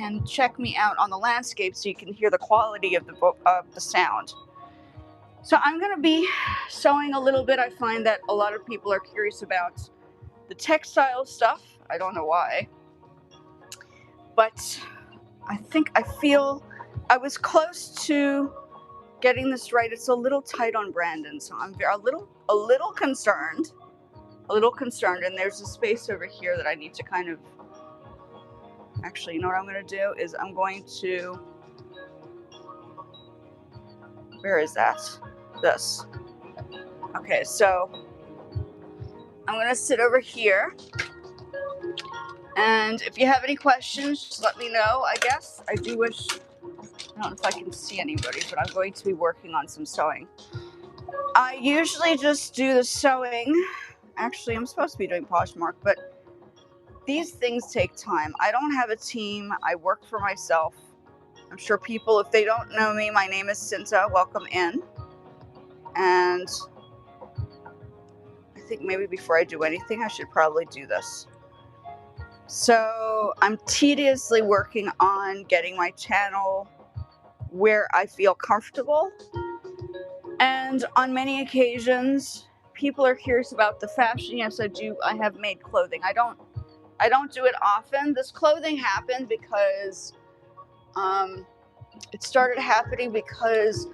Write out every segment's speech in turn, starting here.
and check me out on the landscape so you can hear the quality of the sound. So I'm going to be sewing a little bit. I find that a lot of people are curious about the textile stuff. I don't know why, but I feel I was close to getting this right. It's a little tight on Brandon, so I'm a little concerned. And there's a space over here that I need to kind of, actually, you know what I'm going to do is I'm going to, where is that? This. Okay, so I'm going to sit over here, and if you have any questions, just let me know, I guess. I do wish, I don't know if I can see anybody, but I'm going to be working on some sewing. I usually just do the sewing. Actually, I'm supposed to be doing Poshmark, but these things take time. I don't have a team. I work for myself. I'm sure people, if they don't know me, my name is Cinta. Welcome in. And I think maybe before I do anything, I should probably do this. So I'm tediously working on getting my channel where I feel comfortable. And on many occasions, people are curious about the fashion. Yes, I do. I have made clothing. I don't do it often. This clothing happened because it started happening because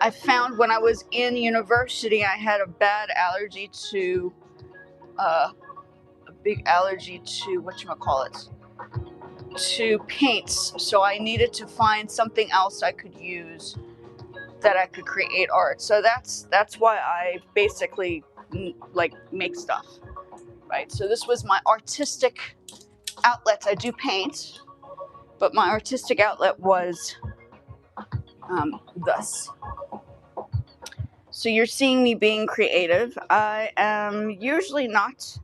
I found when I was in university, I had a bad allergy to a big allergy to whatchamacallit, to paints. So I needed to find something else I could use that I could create art. So that's why I basically like make stuff, right? So this was my artistic outlet. I do paint, but my artistic outlet was this. So you're seeing me being creative. I am usually not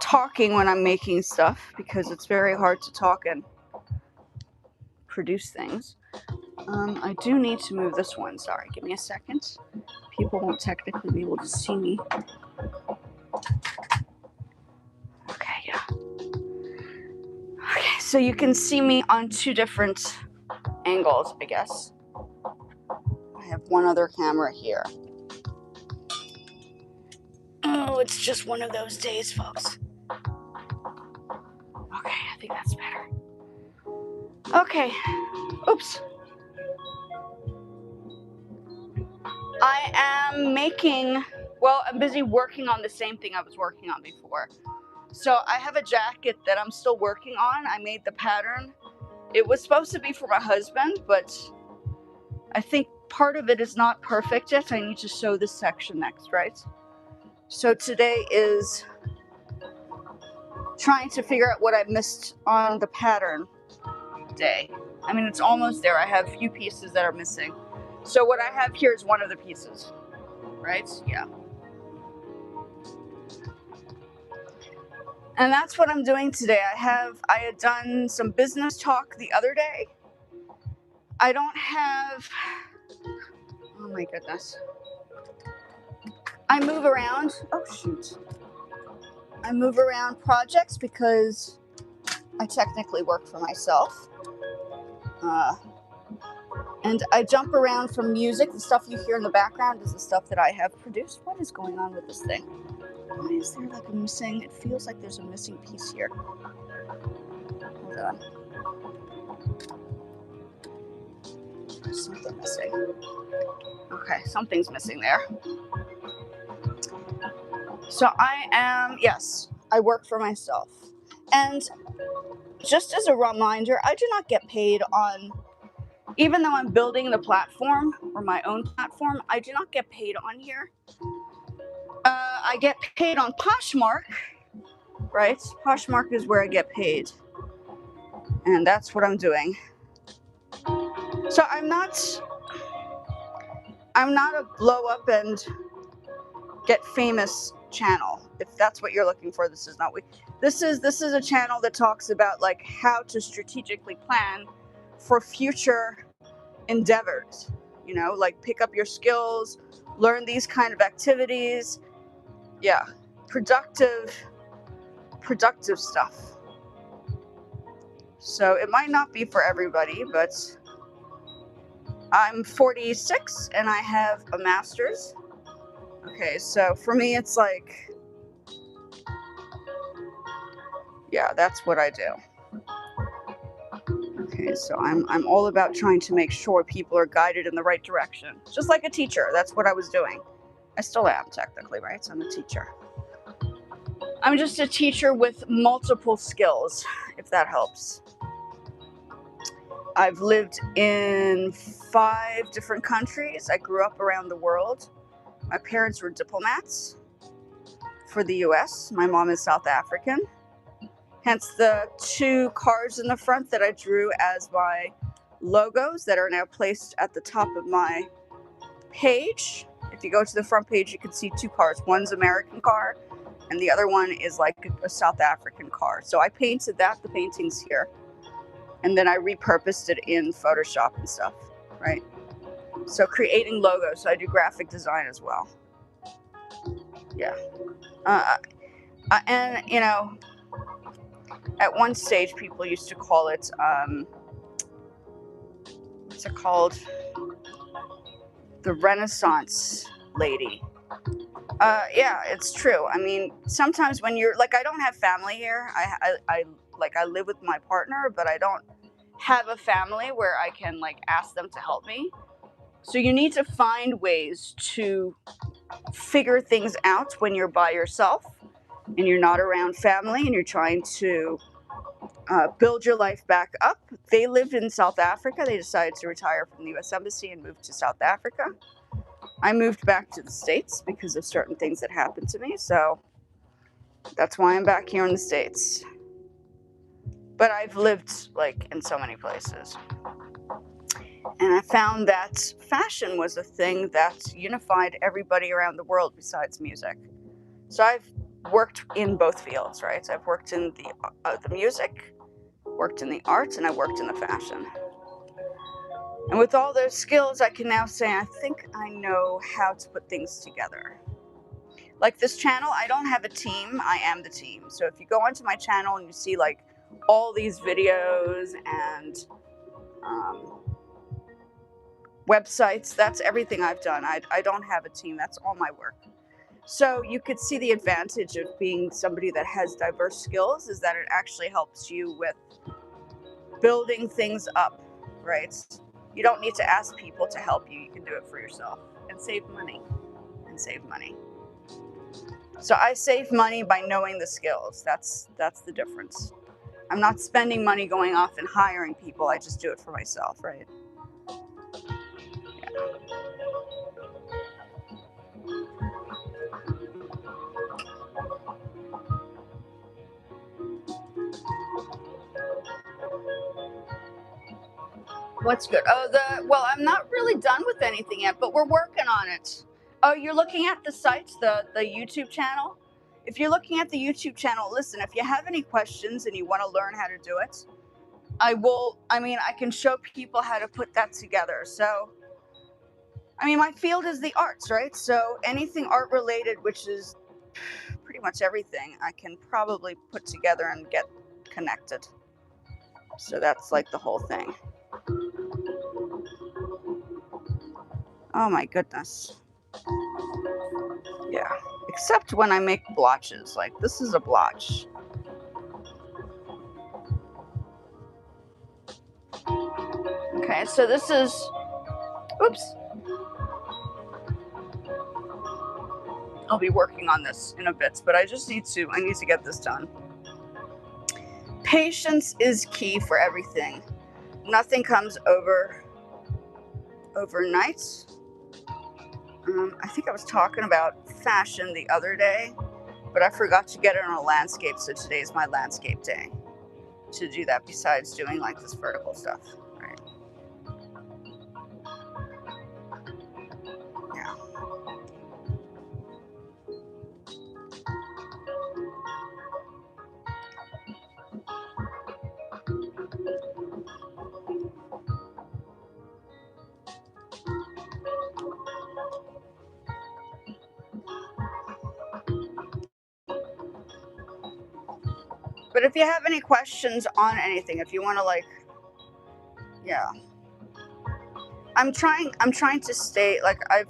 talking when I'm making stuff because it's very hard to talk and produce things. I do need to move this one. Sorry, give me a second. People won't technically be able to see me. Okay, yeah. Okay, so you can see me on two different angles, I guess. I have one other camera here. Oh, it's just one of those days, folks. Okay, I think that's better. Okay, oops. I am making, well, I'm busy working on the same thing I was working on before. So I have a jacket that I'm still working on. I made the pattern. It was supposed to be for my husband, but I think part of it is not perfect yet. I need to sew this section next, right? So today is trying to figure out what I missed on the pattern day. I mean, it's almost there. I have a few pieces that are missing. So what I have here is one of the pieces, right? Yeah. And that's what I'm doing today. I had done some business talk the other day. I don't have, oh my goodness. I move around, oh shoot. I move around projects because I technically work for myself. And I jump around from music. The stuff you hear in the background is the stuff that I have produced. What is going on with this thing? Why is there like a missing, it feels like there's a missing piece here. Hold on. There's something missing. Okay, something's missing there. So yes, I work for myself. And just as a reminder, I do not get paid on, even though I'm building the platform, or my own platform, I do not get paid on here. I get paid on Poshmark, right? Poshmark is where I get paid. And that's what I'm doing. So I'm not a blow up and get famous channel. If that's what you're looking for, this is not what. This is a channel that talks about like how to strategically plan for future endeavors. You know, like pick up your skills, learn these kind of activities. Yeah, productive stuff. So it might not be for everybody, but I'm 46 and I have a master's. Okay, so for me, it's like, yeah, that's what I do. Okay, so I'm all about trying to make sure people are guided in the right direction. Just like a teacher, that's what I was doing. I still am, technically, right? So I'm a teacher. I'm just a teacher with multiple skills, if that helps. I've lived in 5 different countries. I grew up around the world. My parents were diplomats for the US. My mom is South African. Hence the 2 cars in the front that I drew as my logos that are now placed at the top of my page. If you go to the front page, you can see 2 cars. One's American car, and the other one is like a South African car. So I painted that, the painting's here. And then I repurposed it in Photoshop and stuff, right? So creating logos, so I do graphic design as well. Yeah. And, you know, at one stage, people used to call it, what's it called? The Renaissance lady. Yeah, it's true. I mean, sometimes when you're, like, I don't have family here. I live with my partner, but I don't have a family where I can, like, ask them to help me. So you need to find ways to figure things out when you're by yourself and you're not around family and you're trying to build your life back up. They lived in South Africa. They decided to retire from the US Embassy and move to South Africa. I moved back to the States because of certain things that happened to me. So that's why I'm back here in the States. But I've lived, like, in so many places. And I found that fashion was a thing that unified everybody around the world besides music. So I've worked in both fields, right? So I've worked in the music, worked in the arts, and I worked in the fashion. And with all those skills, I can now say I think I know how to put things together. Like this channel, I don't have a team, I am the team. So if you go onto my channel and you see like all these videos and websites, that's everything I've done. I don't have a team, that's all my work. So you could see the advantage of being somebody that has diverse skills is that it actually helps you with building things up, right? You don't need to ask people to help you. You can do it for yourself and save money. So I save money by knowing the skills. That's the difference. I'm not spending money going off and hiring people. I just do it for myself, right? Yeah. What's good? Oh, well, I'm not really done with anything yet, but we're working on it. Oh, you're looking at the sites, the YouTube channel? If you're looking at the YouTube channel, listen, if you have any questions and you want to learn how to do it, I can show people how to put that together. So, I mean, my field is the arts, right? So anything art related, which is pretty much everything, I can probably put together and get connected. So that's like the whole thing. Oh my goodness. Yeah. Except when I make blotches. Like this is a blotch. Okay, so this is, oops. I'll be working on this in a bit, but I need to get this done. Patience is key for everything. Nothing comes overnight. I think I was talking about fashion the other day, but I forgot to get it on a landscape, so today is my landscape day to do that besides doing like this vertical stuff, right? Yeah. But if you have any questions on anything, if you want to like, yeah, I'm trying to stay like I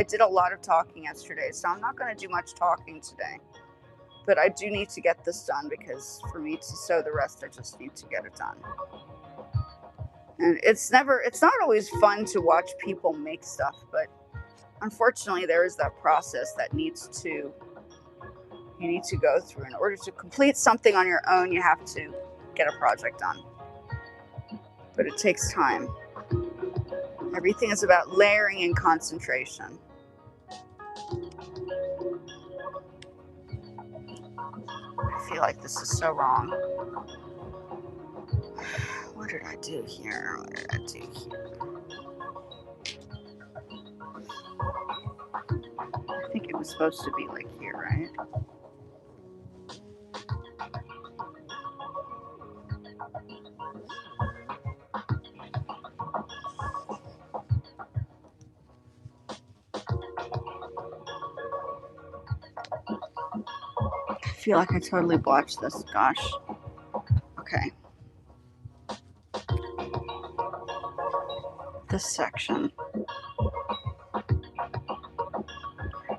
did a lot of talking yesterday, so I'm not going to do much talking today. But I do need to get this done because for me to sew the rest, I just need to get it done. And it's not always fun to watch people make stuff, but unfortunately there is that process that you need to go through. In order to complete something on your own, you have to get a project done. But it takes time. Everything is about layering and concentration. I feel like this is so wrong. What did I do here? What did I do here? I think it was supposed to be like here, right? I feel like I totally botched this. Gosh. Okay. This section.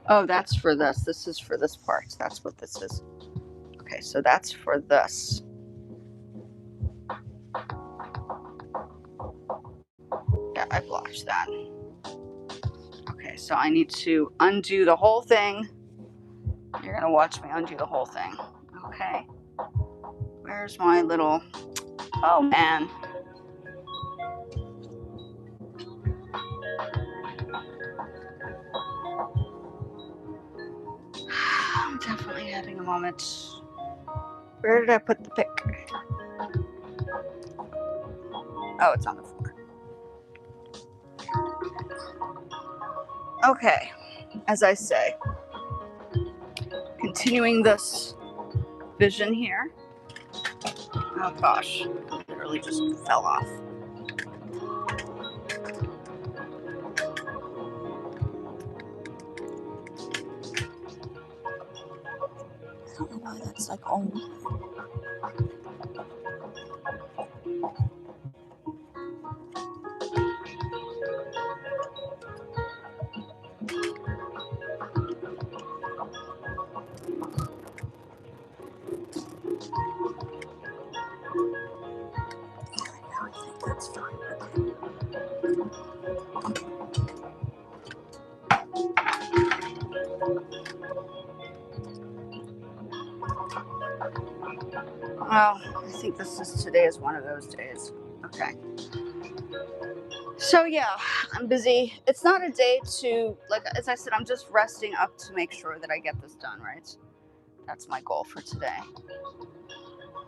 Oh, that's for this. This is for this part. That's what this is. Okay, so that's for this. Yeah, I blotched that. Okay, so I need to undo the whole thing. You're gonna watch me undo the whole thing. Okay. Where's my little... Oh, man. I'm definitely having a moment. Where did I put the pick? Oh, it's on the floor. Okay, as I say, continuing this vision here. Oh gosh, it literally just fell off. I don't know why that's like old. I think that's fine. Well, I think today is one of those days. Okay. So yeah, I'm busy. It's not a day to, like, as I said, I'm just resting up to make sure that I get this done, right? That's my goal for today.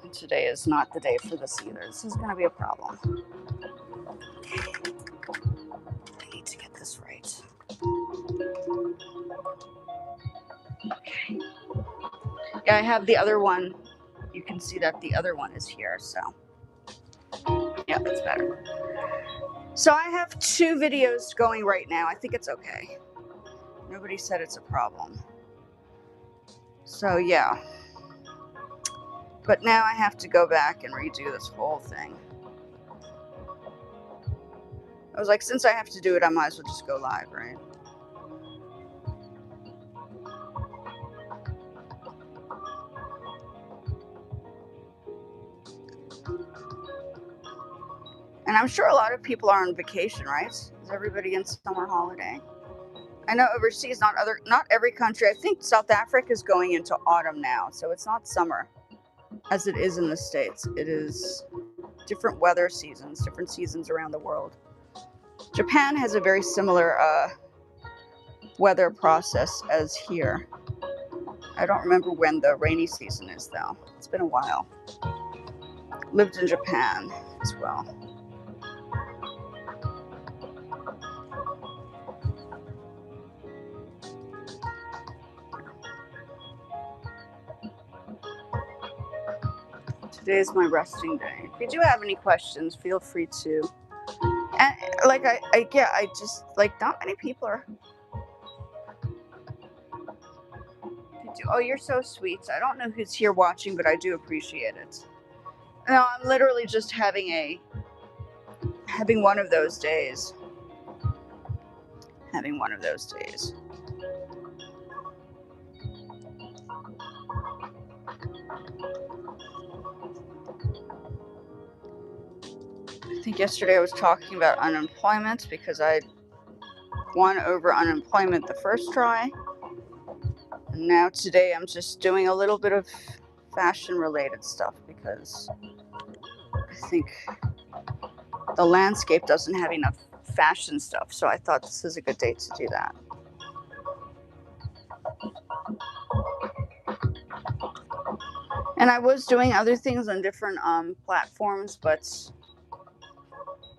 And today is not the day for this either. This is going to be a problem. I need to get this right. Okay. Yeah, I have the other one. You can see that the other one is here, so yeah, that's better. So I have 2 videos going right now. I think it's okay. Nobody said it's a problem. So yeah. But now I have to go back and redo this whole thing. I was like, since I have to do it, I might as well just go live, right? And I'm sure a lot of people are on vacation, right? Is everybody in summer holiday? I know overseas, not every country. I think South Africa is going into autumn now, so it's not summer as it is in the States. It is different weather seasons, different seasons around the world. Japan has a very similar weather process as here. I don't remember when the rainy season is, though. It's been a while. Lived in Japan as well. Today is my resting day. If you do have any questions, feel free to. And like I just like not many people are. do. Oh, you're so sweet. I don't know who's here watching, but I do appreciate it. No, I'm literally just having one of those days. Having one of those days. I think yesterday I was talking about unemployment because I won over unemployment the first try. And now today I'm just doing a little bit of fashion related stuff because I think the landscape doesn't have enough fashion stuff. So I thought this was a good day to do that. And I was doing other things on different platforms, but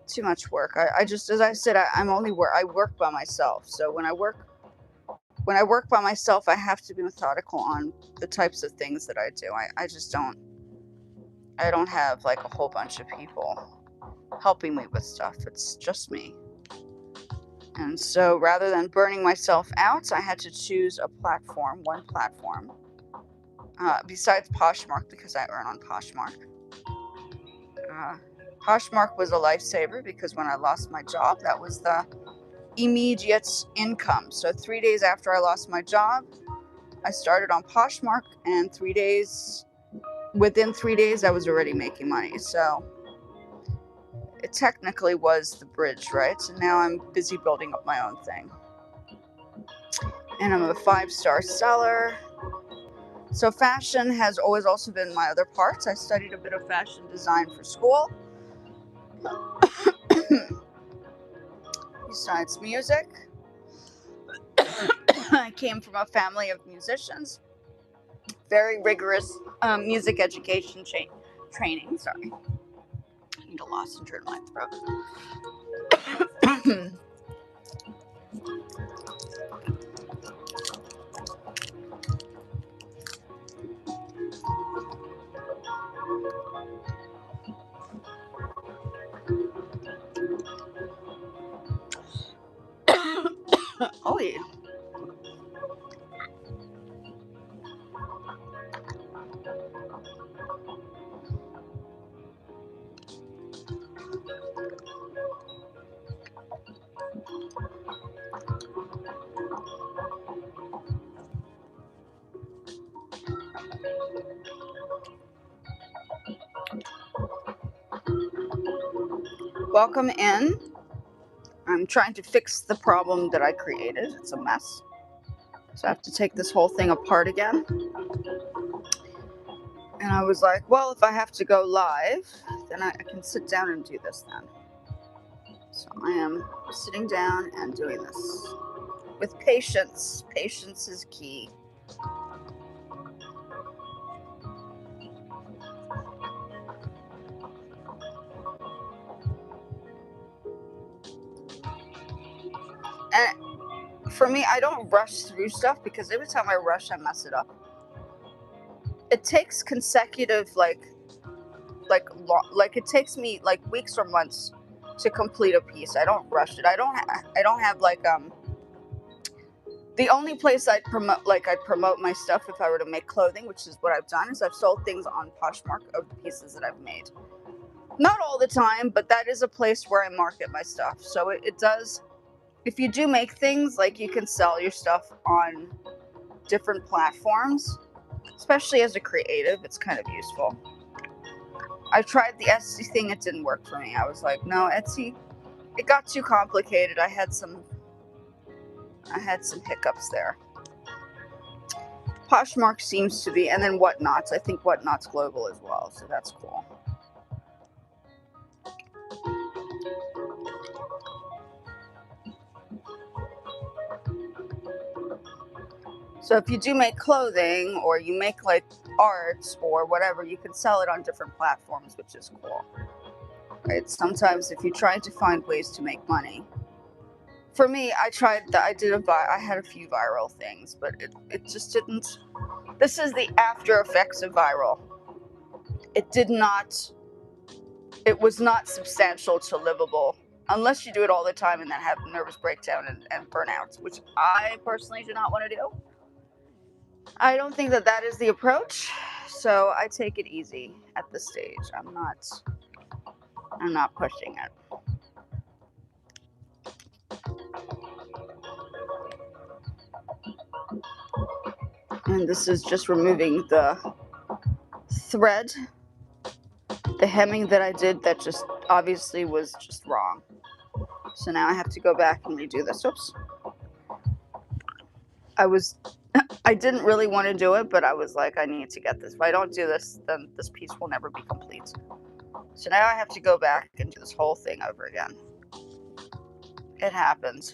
too much work. I just, as I said, I work by myself. So when I work by myself, I have to be methodical on the types of things that I do. I don't have like a whole bunch of people helping me with stuff. It's just me. And so rather than burning myself out, I had to choose one platform, besides Poshmark, because I earn on Poshmark. Poshmark was a lifesaver because when I lost my job, that was the immediate income. So 3 days after I lost my job, I started on Poshmark, and within 3 days, I was already making money. So it technically was the bridge, right? So now I'm busy building up my own thing. And I'm a 5-star seller. So fashion has always also been my other parts. I studied a bit of fashion design for school. Besides music, I came from a family of musicians. Very rigorous music education training. Sorry. I need a lozenge in my throat. Oh yeah. Welcome in. I'm trying to fix the problem that I created. It's a mess. So I have to take this whole thing apart again. And I was like, well, if I have to go live, then I can sit down and do this then. So I am sitting down and doing this with patience. Patience is key. And for me, I don't rush through stuff because every time I rush, I mess it up. It takes consecutive, it takes me like weeks or months to complete a piece. I don't rush it. I don't have the only place I'd promote my stuff if I were to make clothing, which is what I've done, is I've sold things on Poshmark of the pieces that I've made. Not all the time, but that is a place where I market my stuff. So it does, if you do make things, like, you can sell your stuff on different platforms, especially as a creative, it's kind of useful. I tried the Etsy thing, it didn't work for me. I was like, no, Etsy, it got too complicated. I had some hiccups there. Poshmark seems to be, and then Whatnot's. I think Whatnot's global as well, so that's cool. So if you do make clothing, or you make like art or whatever, you can sell it on different platforms, which is cool. Right? Sometimes if you're trying to find ways to make money. For me, I had a few viral things, but it just didn't. This is the after effects of viral. It was not substantial to livable, unless you do it all the time and then have nervous breakdown and burnout, which I personally do not want to do. I don't think that that is the approach, so I take it easy at this stage. I'm not pushing it. And this is just removing the thread, the hemming that I did that just obviously was just wrong. So now I have to go back and redo this. Oops. I didn't really want to do it, but I was like, I need to get this. If I don't do this, then this piece will never be complete. So now I have to go back and do this whole thing over again. It happens.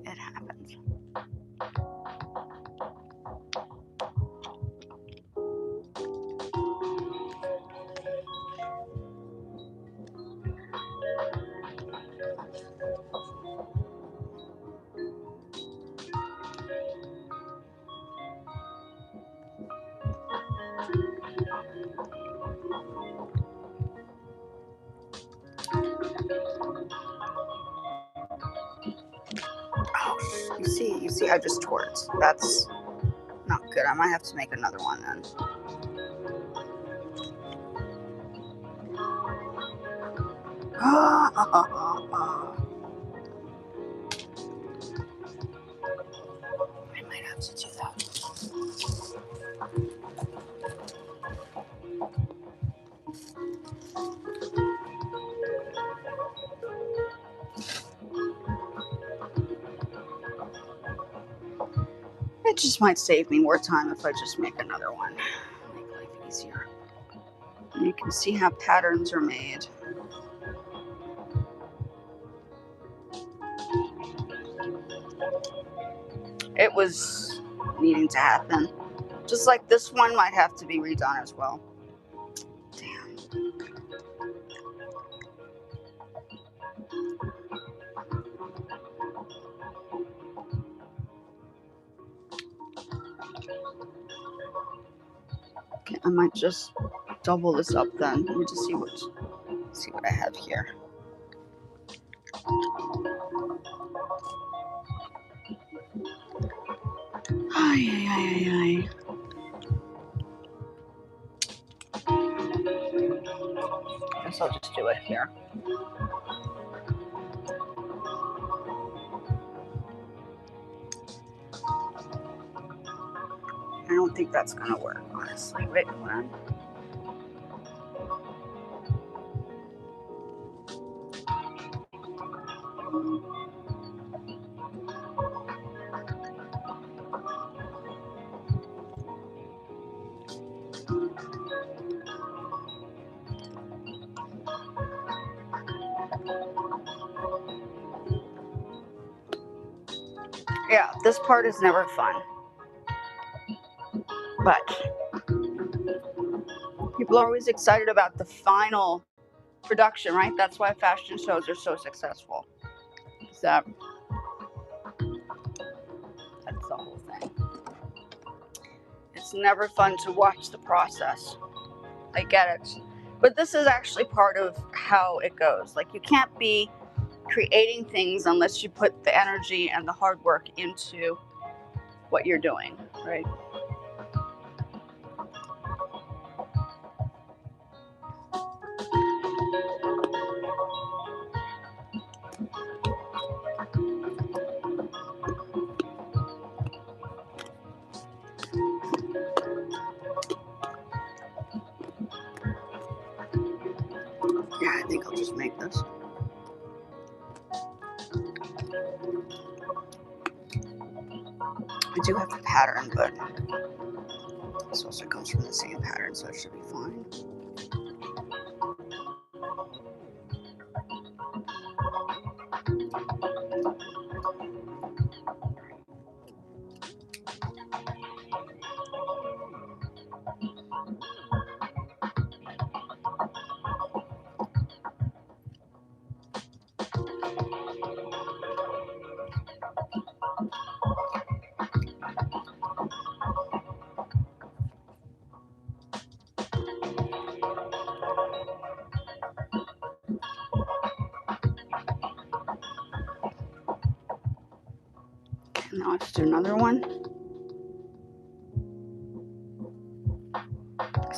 It happens. Oh, you see, I just tore it. That's not good. I might have to make another one then. I might have to do that. It just might save me more time if I just make another one. Make life easier. And you can see how patterns are made. It was needing to happen. Just like this one might have to be redone as well. Damn. Okay, I might just double this up then. Let me just see what I have here. Ay, ay, ay, ay, ay. Guess I'll just do it here. I don't think that's gonna work, honestly. Wait, hold on. Yeah, this part is never fun. But people are always excited about the final production, right? That's why fashion shows are so successful. That's the whole thing. It's never fun to watch the process. I get it. But this is actually part of how it goes. Like, you can't be creating things unless you put the energy and the hard work into what you're doing, right? Yeah, I think I'll just make this. I do have the pattern, but this also comes from the same pattern, so it should be fine. Now let's do another one.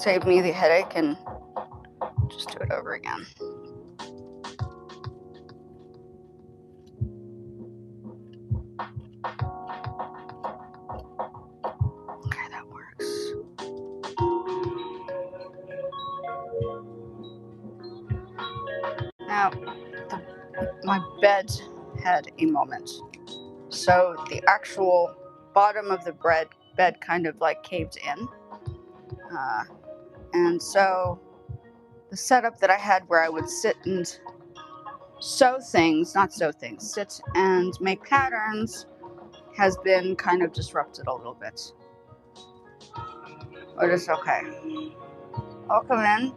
save me the headache and just do it over again. Okay, that works. Now, my bed had a moment. So the actual bottom of the bed kind of like caved in. And so the setup that I had where I would sit and sit and make patterns has been kind of disrupted a little bit. But it's okay. I'll come in.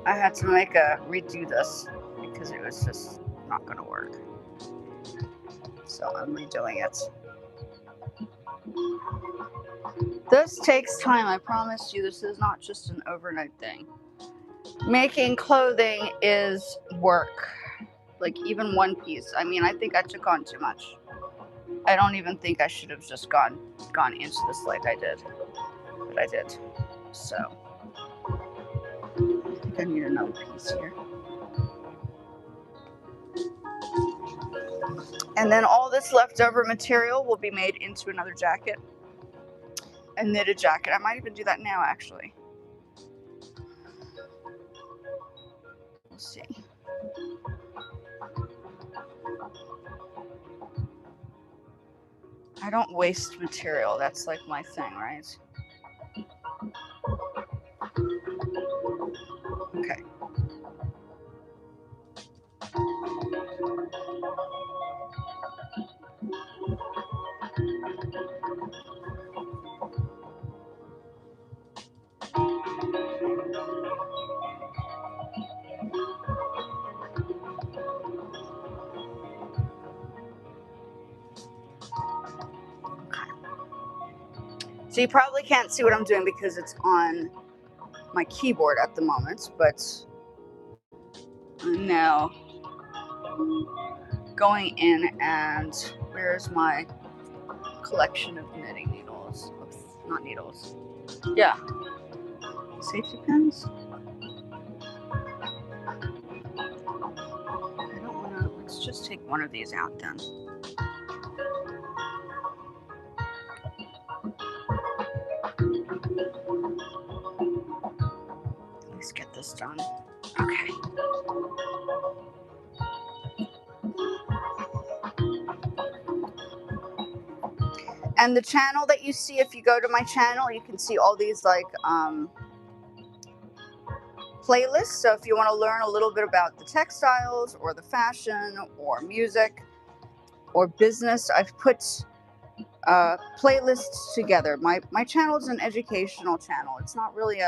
I had to redo this because it was just not going to work. So I'm redoing it. This takes time, I promise you. This is not just an overnight thing. Making clothing is work. Like even one piece. I mean, I think I took on too much. I don't even think I should have just gone into this like I did. But I did. So I think I need another piece here. And then all this leftover material will be made into another jacket. A knitted jacket. I might even do that now, actually. We'll see. I don't waste material. That's like my thing, right? Okay. So you probably can't see what I'm doing because it's on my keyboard at the moment, but I'm now going in and where's my collection of knitting needles? Oops, not needles. Yeah. Safety pins? I don't want to, let's just take one of these out then. Let's get this done. Okay. And the channel that you see, if you go to my channel, you can see all these like playlists. So if you want to learn a little bit about the textiles or the fashion or music or business, I've put playlists together. My channel is an educational channel. It's not really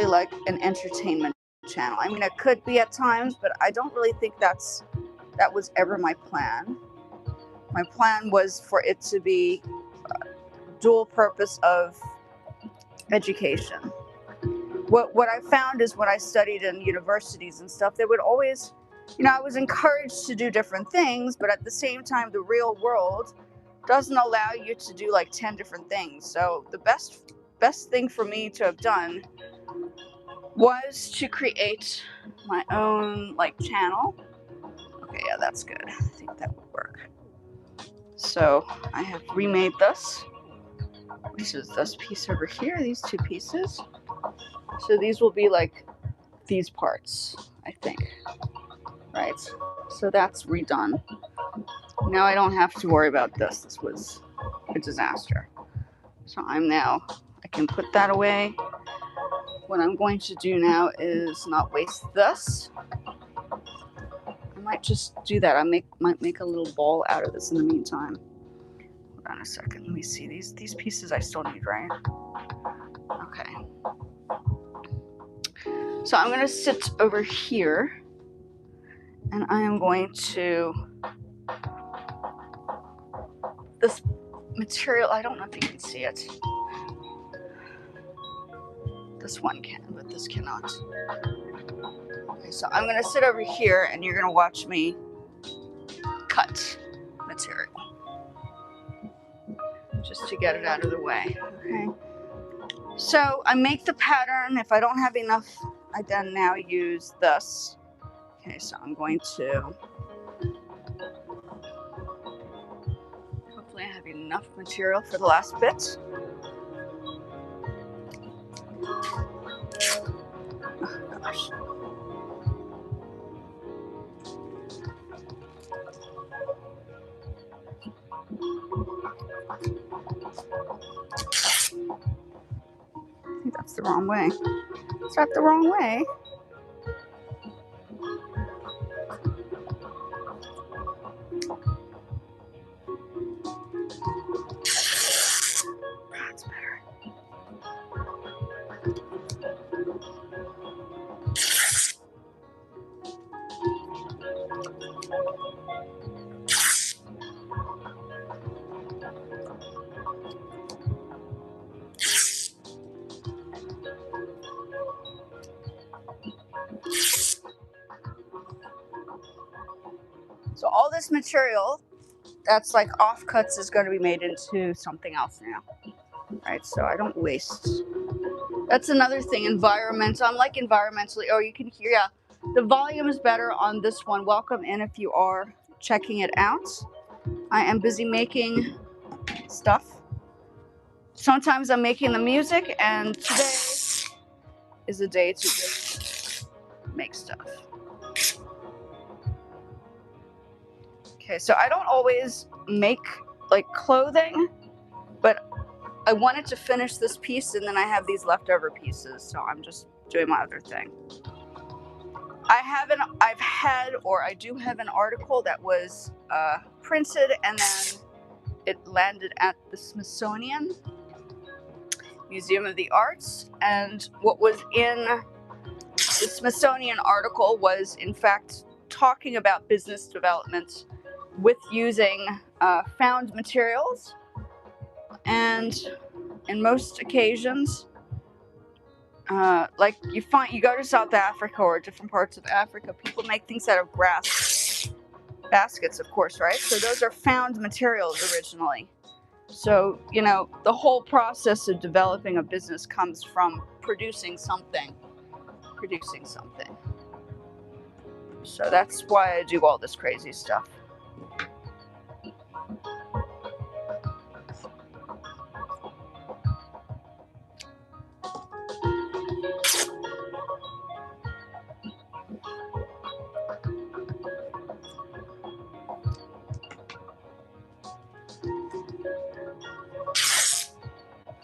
like an entertainment channel. I mean, it could be at times, but I don't really think that was ever my plan. My plan was for it to be dual purpose of education. What I found is when I studied in universities and stuff, they would always, I was encouraged to do different things, but at the same time, the real world doesn't allow you to do like 10 different things. So the best thing for me to have done was to create my own like channel. Okay, yeah, that's good. I think that would work. So I have remade this, which is this piece over here, these two pieces. So these will be like these parts, I think, right? So that's redone. Now I don't have to worry about this. This was a disaster. So I can put that away. What I'm going to do now is not waste this. I might just do that. I might make a little ball out of this in the meantime. Hold on a second. Let me see. These pieces I still need, right? Okay. So I'm going to sit over here and I am going to, this material, I don't know if you can see it. This one can, but this cannot. Okay, so I'm going to sit over here and you're going to watch me cut material. Just to get it out of the way, okay? So I make the pattern. If I don't have enough, I then now use this. Okay, so I'm going to, hopefully I have enough material for the last bit. Oh, gosh. I think that's the wrong way. Is that the wrong way? That's better. So all this material that's like offcuts is going to be made into something else now, right? So I don't waste. That's another thing, environmental. I'm like environmentally, oh, you can hear, yeah, the volume is better on this one. Welcome in if you are checking it out. I am busy making stuff. Sometimes I'm making the music, and today is a day to just make stuff. Okay, so I don't always make like clothing, but I wanted to finish this piece and then I have these leftover pieces, so I'm just doing my other thing. I do have an article that was printed and then it landed at the Smithsonian Museum of the Arts, and what was in the Smithsonian article was in fact talking about business development with using found materials, and in most occasions, like you go to South Africa or different parts of Africa, people make things out of grass baskets, of course, right? So those are found materials originally. So, you know, the whole process of developing a business comes from producing something. So that's why I do all this crazy stuff.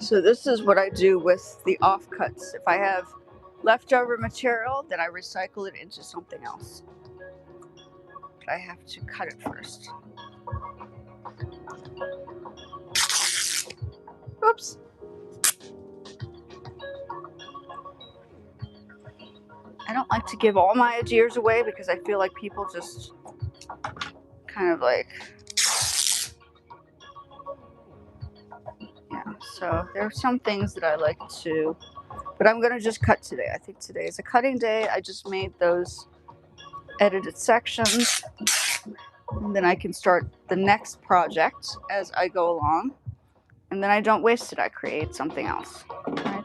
So this is what I do with the offcuts. If I have leftover material, then I recycle it into something else. But I have to cut it first. Oops. I don't like to give all my ideas away because I feel like people just kind of like, yeah, so there are some things that I like to, but I'm going to just cut today. I think today is a cutting day. I just made those edited sections, and then I can start the next project as I go along, and then I don't waste it. I create something else, right?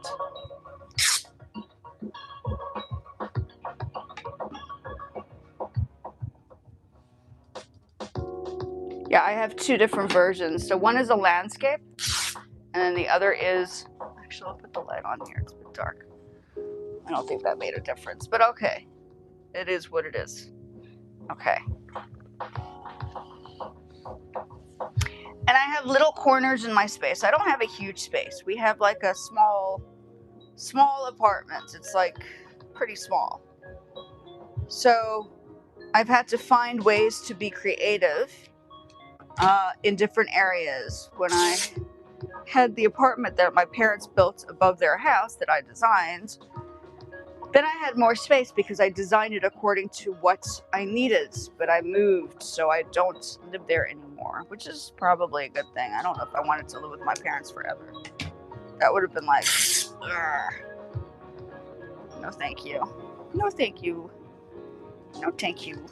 Yeah, I have two different versions. So one is a landscape, and then the other is, actually I'll put the light on here, it's a bit dark. I don't think that made a difference, but okay. It is what it is. Okay. And I have little corners in my space. I don't have a huge space. We have like a small apartment. It's like pretty small. So I've had to find ways to be creative in different areas. When I had the apartment that my parents built above their house that I designed, then I had more space because I designed it according to what I needed, but I moved, so I don't live there anymore, which is probably a good thing. I don't know if I wanted to live with my parents forever. That would have been like, ugh. No thank you. No thank you. No thank you.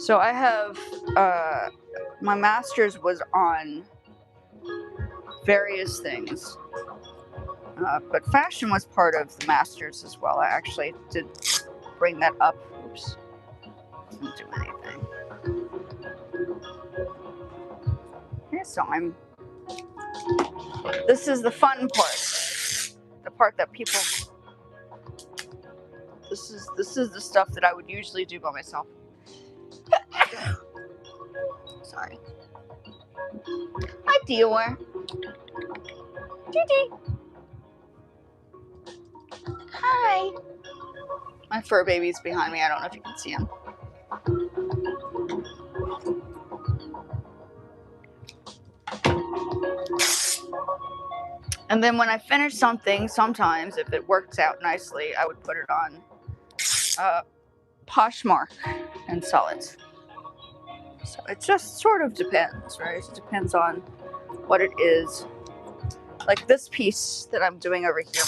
So I have, my master's was on various things, but fashion was part of the master's as well. I actually did bring that up. Oops, didn't do anything. Okay, so this is the fun part, the part that people, this is the stuff that I would usually do by myself. Sorry. Hi, Dior. Dee. Hi. My fur baby's behind me. I don't know if you can see him. And then when I finish something, sometimes if it works out nicely, I would put it on Poshmark and sell it. So it just sort of depends, right? It depends on what it is. Like this piece that I'm doing over here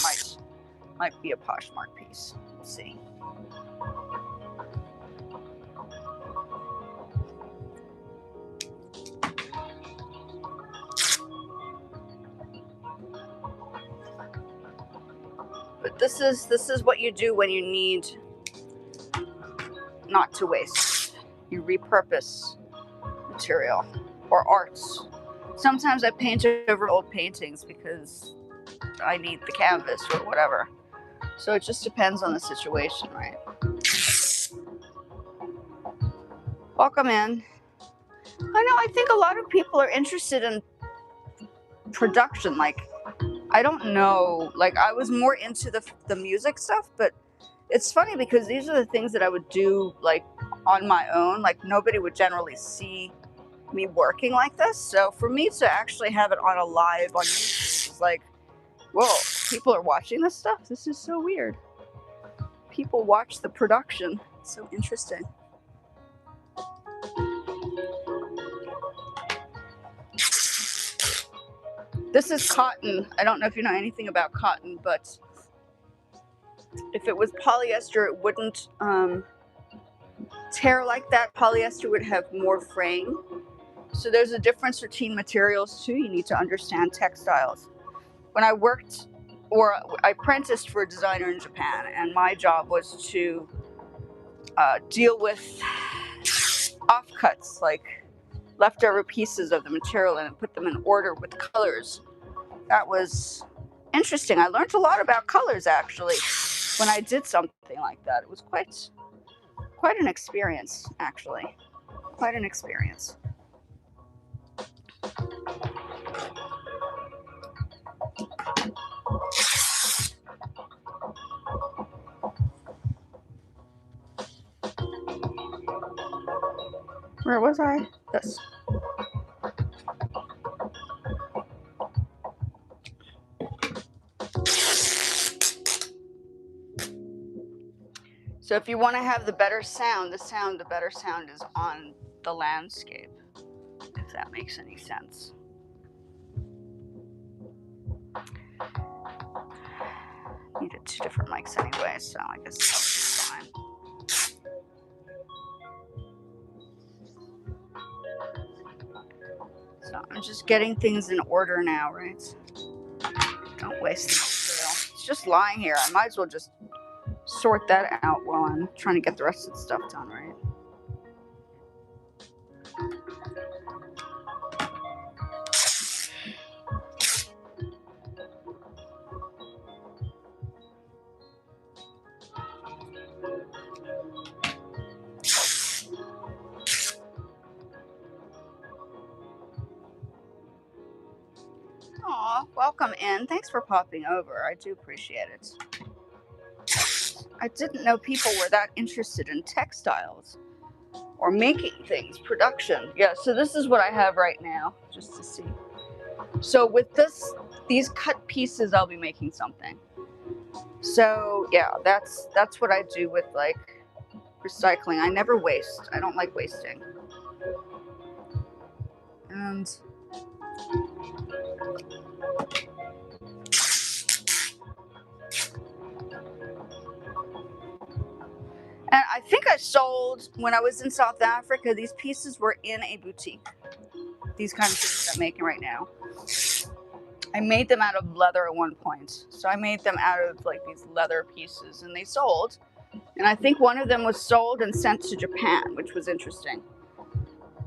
might be a Poshmark piece. We'll see. But this is what you do when you need not to waste. You repurpose material or arts. Sometimes I paint over old paintings because I need the canvas or whatever. So it just depends on the situation, right? Welcome in. I know, I think a lot of people are interested in production. Like, I don't know, like I was more into the music stuff, but it's funny because these are the things that I would do like on my own. Like nobody would generally see me working like this. So for me to actually have it on a live on YouTube is like, whoa, people are watching this stuff? This is so weird. People watch the production. It's so interesting. This is cotton. I don't know if you know anything about cotton, but if it was polyester, it wouldn't tear like that. Polyester would have more fraying. So there's a difference between materials too. You need to understand textiles. When I worked, or I apprenticed for a designer in Japan, and my job was to deal with offcuts, like leftover pieces of the material, and put them in order with colors. That was interesting. I learned a lot about colors actually when I did something like that. It was quite an experience, actually. Quite an experience. Where was I? This. So if you want to have the better sound, the better sound is on the landscape, if that makes any sense. Needed two different mics anyway, so I guess that's fine. So I'm just getting things in order now, right? Don't waste the material. It's just lying here. I might as well just sort that out while I'm trying to get the rest of the stuff done, right? Aw, welcome in. Thanks for popping over. I do appreciate it. I didn't know people were that interested in textiles or making things, production. Yeah, so this is what I have right now, just to see. So with these cut pieces, I'll be making something. So yeah, that's what I do with like recycling. I never waste. I don't like wasting. And And I think I sold, when I was in South Africa, these pieces were in a boutique. These kind of things I'm making right now. I made them out of leather at one point. So I made them out of like these leather pieces and they sold. And I think one of them was sold and sent to Japan, which was interesting.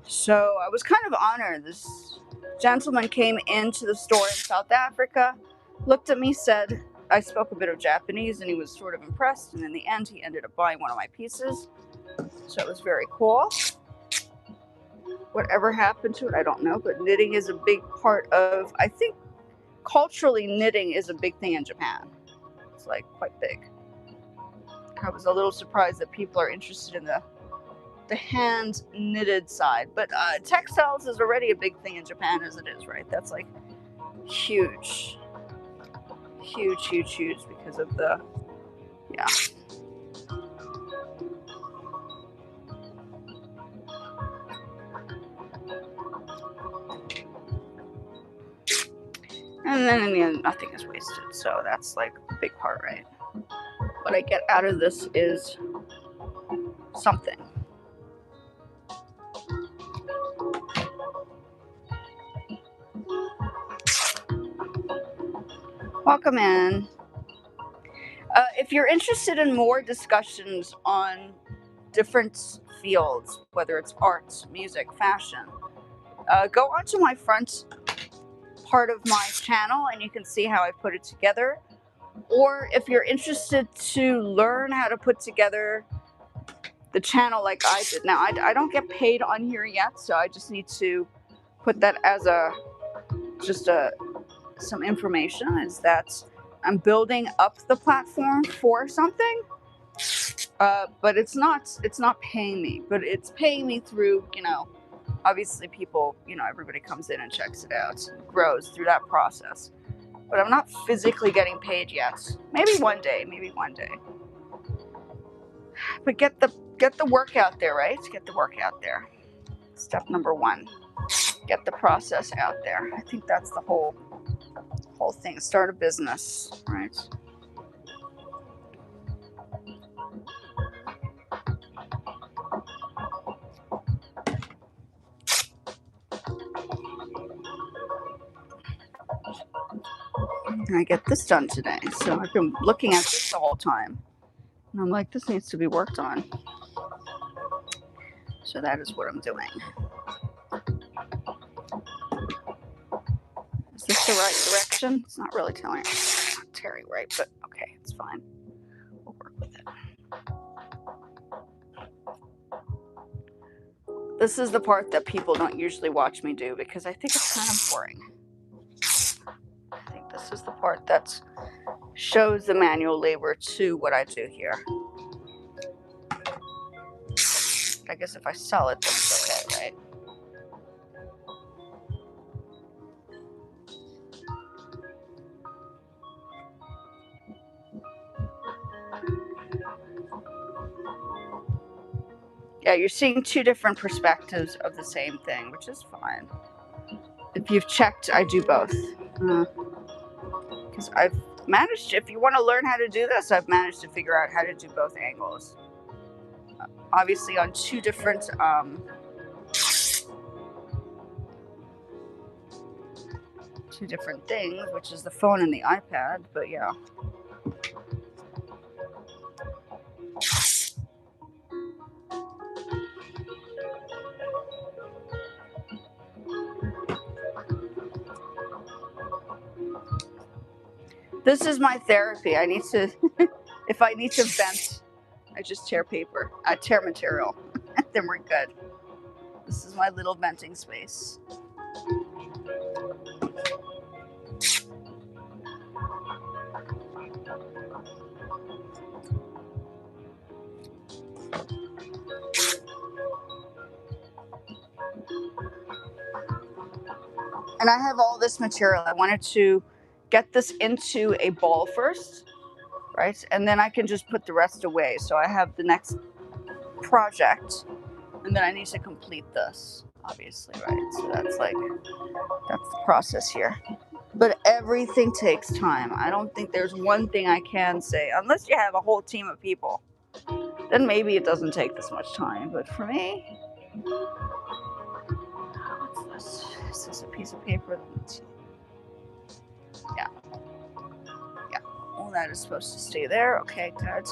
So I was kind of honored. This gentleman came into the store in South Africa, looked at me, said I spoke a bit of Japanese, and he was sort of impressed. And in the end, he ended up buying one of my pieces. So it was very cool. Whatever happened to it, I don't know. But knitting is a big part of, I think, culturally, knitting is a big thing in Japan. It's like quite big. I was a little surprised that people are interested in the hand knitted side, but textiles is already a big thing in Japan as it is, right? That's like huge because of the, yeah. And then in the end, nothing is wasted, so that's like a big part, right? What I get out of this is something. Welcome in. If you're interested in more discussions on different fields, whether it's arts, music, fashion, go onto my front part of my channel and you can see how I put it together. Or if you're interested to learn how to put together the channel like I did. Now, I don't get paid on here yet, so I just need to put that as some information, is that I'm building up the platform for something, but it's not paying me, but it's paying me through, obviously people, everybody comes in and checks it out, grows through that process. But I'm not physically getting paid yet. Maybe one day. But get the work out there, right? Get the work out there. Step number 1. Get the process out there. I think that's the whole thing. Start a business, right? And I get this done today. So I've been looking at this the whole time. And I'm like, this needs to be worked on. So that is what I'm doing. Is this the right direction? It's not really telling Terry right, but okay, it's fine. We'll work with it. This is the part that people don't usually watch me do because I think it's kind of boring. I think this is the part that shows the manual labor to what I do here. I guess if I sell it, then it's okay, right? Yeah, you're seeing 2 different perspectives of the same thing, which is fine. If you've checked, I do both. Because I've managed, if you want to learn how to do this, I've managed to figure out how to do both angles. Obviously on 2 different things, which is the phone and the iPad, but yeah. This is my therapy. I need to, if I need to vent, I just tear paper. I tear material, then we're good. This is my little venting space. And I have all this material. I wanted to get this into a ball first, right? And then I can just put the rest away. So I have the next project, and then I need to complete this, obviously, right? So that's the process here. But everything takes time. I don't think there's one thing I can say, unless you have a whole team of people. then maybe it doesn't take this much time. But for me, what's this? This is a piece of paper. Yeah. Yeah. All that is supposed to stay there. Okay, good.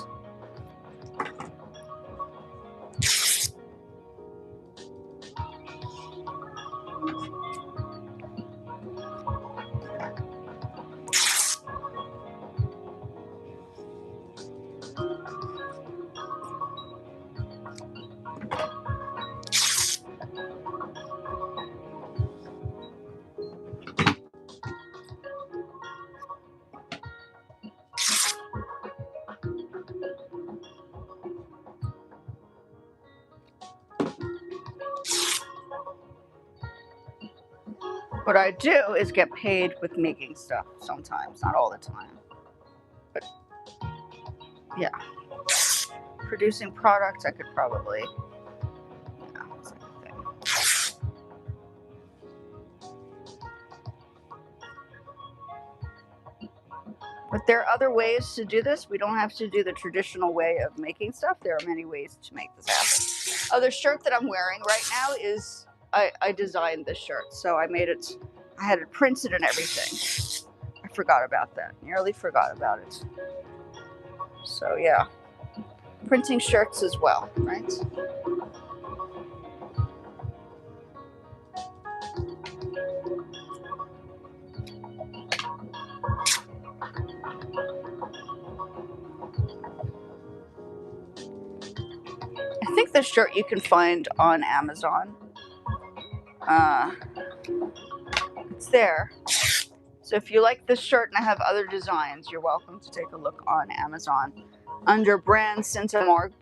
What I do is get paid with making stuff sometimes, not all the time. But yeah, producing products, I could probably, yeah, it's like a thing. But there are other ways to do this. We don't have to do the traditional way of making stuff. There are many ways to make this happen. The shirt that I'm wearing right now is, I designed this shirt. So I made it, I had it printed and everything. I forgot about that. Nearly forgot about it. So yeah, printing shirts as well, right? I think this shirt you can find on Amazon. It's there. So if you like this shirt and I have other designs, you're welcome to take a look on Amazon under brand Santa Margo,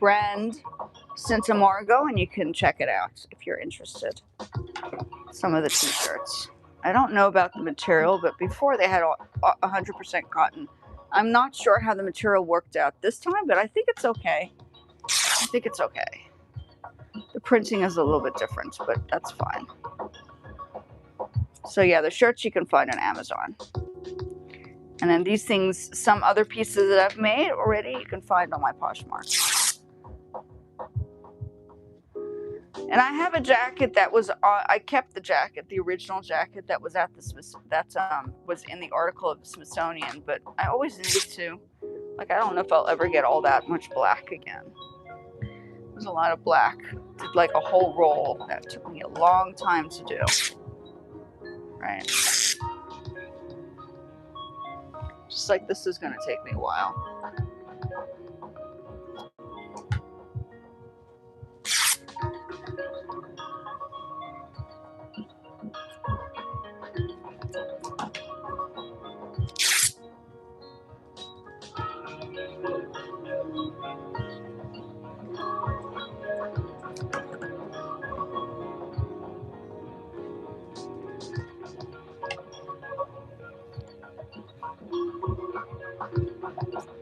and you can check it out if you're interested. Some of the t-shirts. I don't know about the material, but before they had 100% cotton. I'm not sure how the material worked out this time, but I think it's okay. I think it's okay. The printing is a little bit different, but that's fine. So yeah, the shirts you can find on Amazon. And then these things, some other pieces that I've made already, you can find on my Poshmark. And I have a jacket that was, I kept the jacket, the original jacket that was at the, was in the article of the Smithsonian, but I always needed to, like, I don't know if I'll ever get all that much black again. There's a lot of black. Did like a whole roll. That took me a long time to do. Right? Just like this is going to take me a while.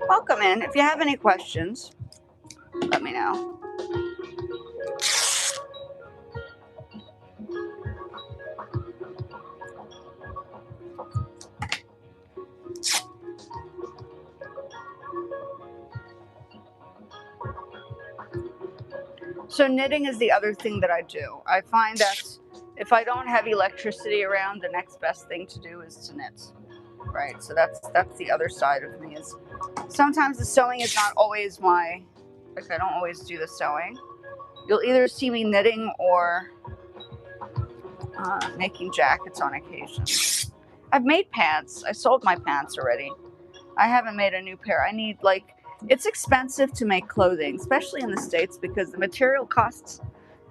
Welcome in. If you have any questions, let me know. So knitting is the other thing that I do. I find that if I don't have electricity around, the next best thing to do is to knit. Right? So that's the other side of me. Is sometimes the sewing is not always my, like, I don't always do the sewing. You'll either see me knitting or making jackets on occasion. I've made pants. I sold my pants already. I haven't made a new pair. I need, like, it's expensive to make clothing, especially in the States, because the material costs,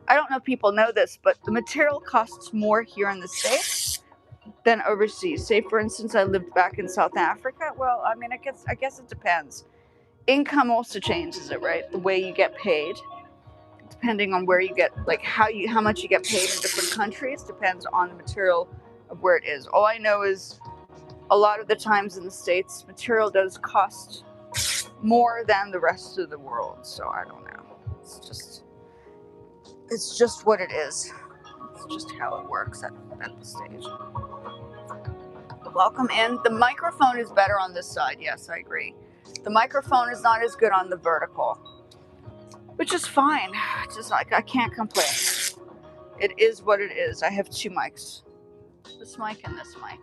I don't know if people know this, but the material costs more here in the States than overseas. Say, for instance, I lived back in South Africa. Well, I mean, I guess it depends. Income also changes it, right? The way you get paid, depending on where you get, like, how much you get paid in different countries, depends on the material of where it is. All I know is a lot of the times in the States, material does cost more than the rest of the world. So I don't know. It's just what it is. It's just how it works at the stage. Welcome in. The microphone is better on this side. Yes, I agree. The microphone is not as good on the vertical. which is fine. It's just like, I can't complain. It is what it is. I have 2 mics. This mic and this mic.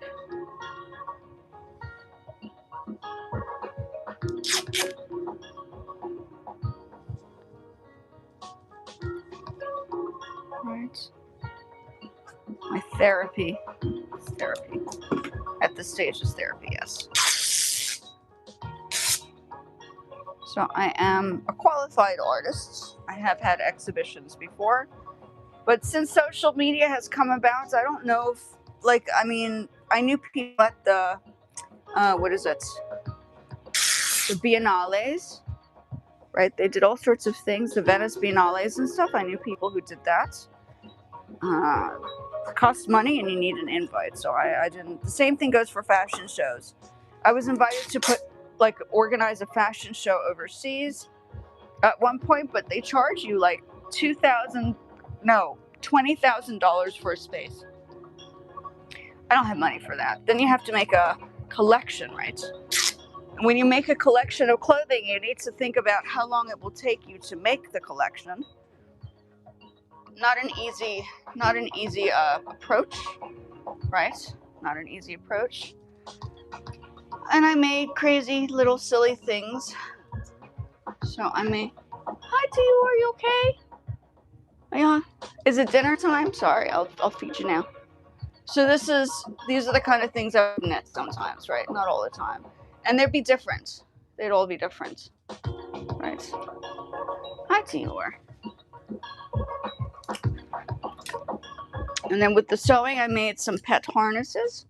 Right. My therapy. It's therapy. At this stage is therapy, yes. So I am a qualified artist. I have had exhibitions before. But since social media has come about, I don't know if, like, I mean, I knew people at the, what is it? The Biennales, right? They did all sorts of things, the Venice Biennales and stuff. I knew people who did that. It costs money and you need an invite, so I didn't. The same thing goes for fashion shows. I was invited to organize a fashion show overseas at one point, but they charge you like $20,000 for a space. I don't have money for that. Then you have to make a collection, right? And when you make a collection of clothing, you need to think about how long it will take you to make the collection. Not an easy approach, right? Not an easy approach. And I made crazy little silly things. So I made. Hi, Tio, are you okay? Yeah. Is it dinner time? Sorry, I'll feed you now. So these are the kind of things I would knit sometimes, right? Not all the time. And they'd be different. They'd all be different, right? Hi, Tio. And then with the sewing, I made some pet harnesses.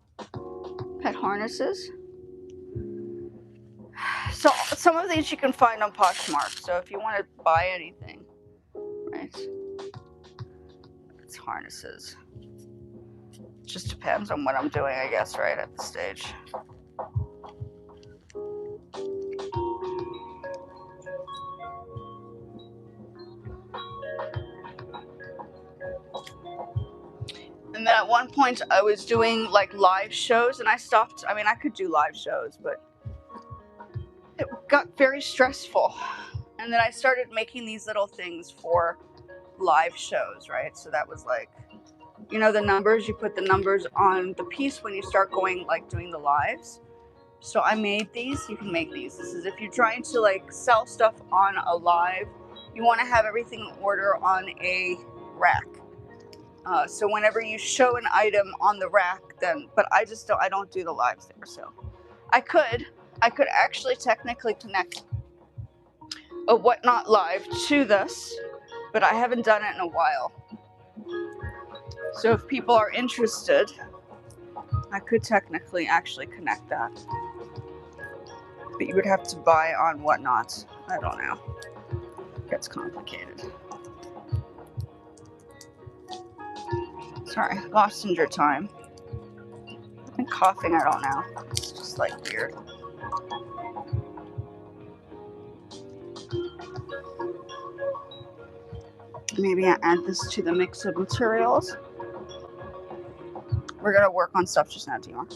So some of these you can find on Poshmark. So if you want to buy anything, right? It's harnesses. Just depends on what I'm doing, I guess, right at this stage. And then at one point I was doing like live shows and I stopped. I mean, I could do live shows, but it got very stressful. And then I started making these little things for live shows, right? So that was like, you know, the numbers, you put the numbers on the piece when you start going, like doing the lives. So I made these. You can make these. This is if you're trying to like sell stuff on a live, you want to have everything in order on a rack. So whenever you show an item on the rack, then, but I don't do the lives there. So I could actually technically connect a Whatnot Live to this, but I haven't done it in a while. So if people are interested, I could technically actually connect that. But you would have to buy on Whatnot. I don't know. It gets complicated. Sorry, lost in your time. I've been coughing, I don't know. It's just like weird. Maybe I add this to the mix of materials. We're gonna work on stuff just now, Dion.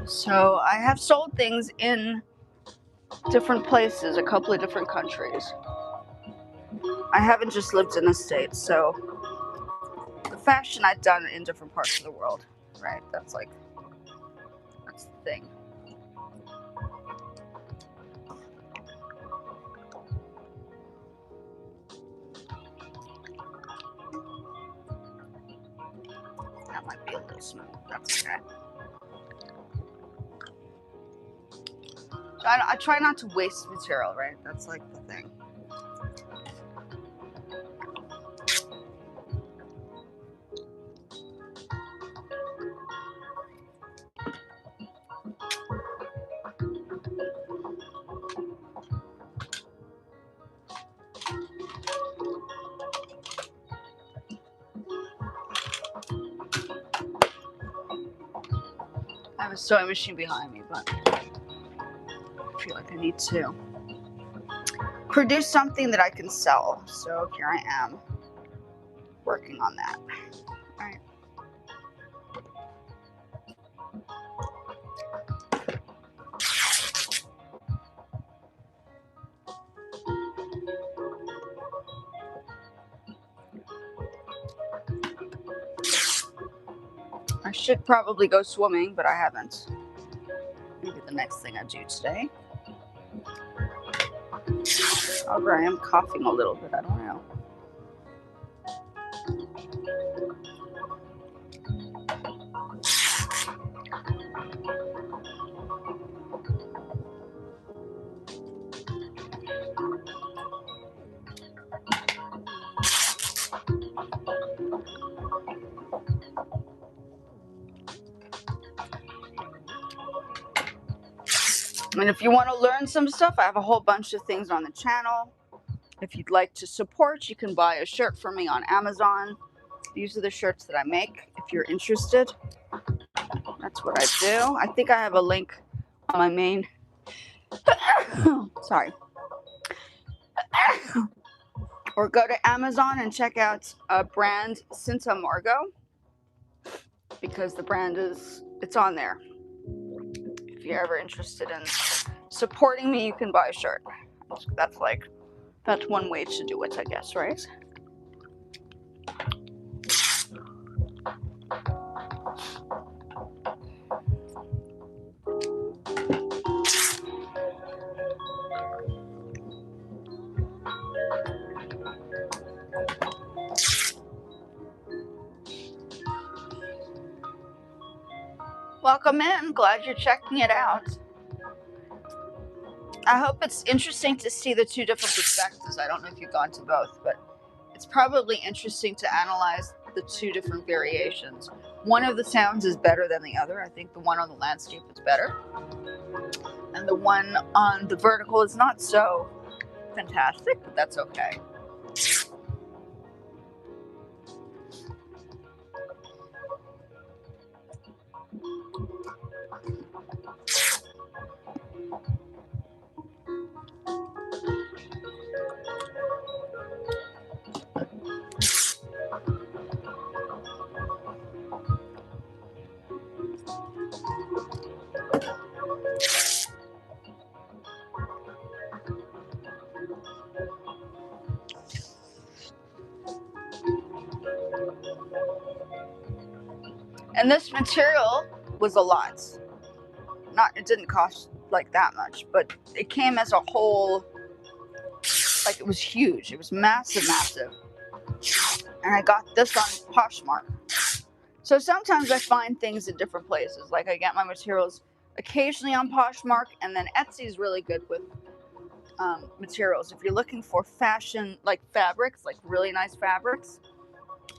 So I have sold things in different places, a couple of different countries. I haven't just lived in the States, so the fashion I've done in different parts of the world, right? That's the thing. That might be a little smooth. That's okay. I try not to waste material, right? That's like the thing. I have a sewing machine behind me, but I feel like I need to produce something that I can sell. So here I am working on that. All right. I should probably go swimming, but I haven't. Maybe the next thing I do today. However, I am coughing a little bit. I don't know. And if you want to learn some stuff, I have a whole bunch of things on the channel. If you'd like to support, you can buy a shirt from me on Amazon. These are the shirts that I make if you're interested. That's what I do. I think I have a link on my main. Sorry. Or go to Amazon and check out a brand, Cinta Margot, because the brand it's on there. If you're ever interested in supporting me, you can buy a shirt. That's one way to do it, I guess, right? Welcome in. Glad you're checking it out. I hope it's interesting to see the two different perspectives. I don't know if you've gone to both, but it's probably interesting to analyze the two different variations. One of the sounds is better than the other. I think the one on the landscape is better. And the one on the vertical is not so fantastic, but that's okay. And this material was a lot. It didn't cost like that much, but it came as a whole, like it was huge. It was massive. And I got this on Poshmark. So sometimes I find things in different places. Like I get my materials occasionally on Poshmark, and then Etsy's really good with materials. If you're looking for fashion, like fabrics, like really nice fabrics,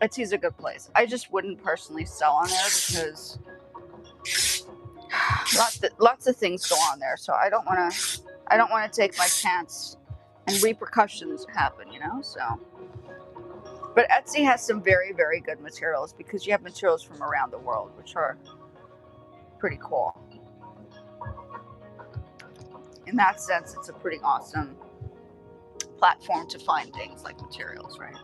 Etsy's a good place. I just wouldn't personally sell on there because lots of things go on there. So I don't want to take my chance and repercussions happen, you know. So, but Etsy has some very, very good materials because you have materials from around the world, which are pretty cool. In that sense, it's a pretty awesome platform to find things like materials, right?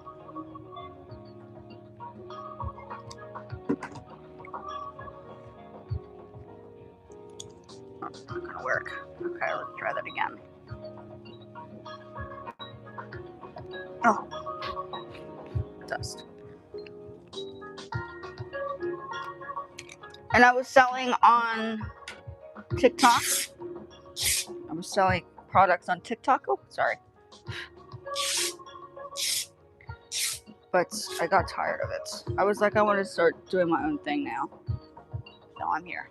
Oh, it's not gonna work. Okay, let's try that again. Oh, dust. And I was selling on TikTok. I was selling products on TikTok. Oh, sorry. But I got tired of it. I was like, I want to start doing my own thing now. So I'm here.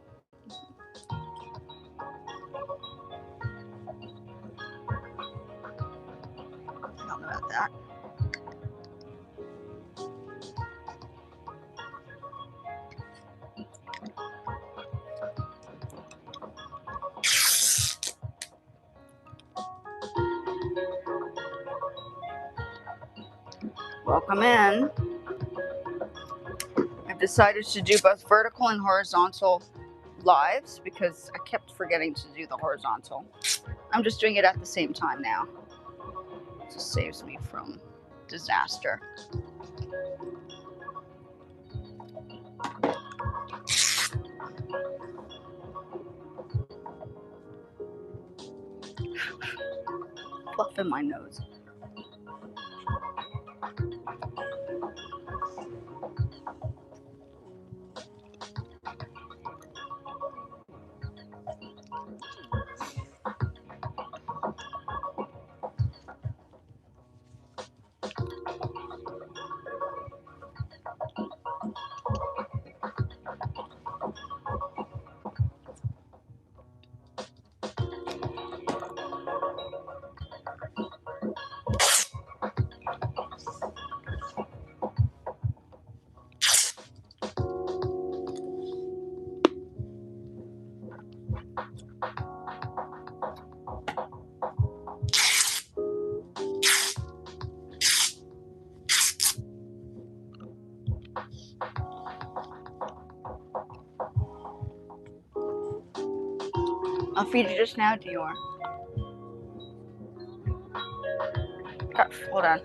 I don't know about that. Welcome in. I've decided to do both vertical and horizontal lives because I kept forgetting to do the horizontal. I'm just doing it at the same time now. Just saves me from disaster. Fluff in my nose. I'll feed you just now, Dior. Hold on.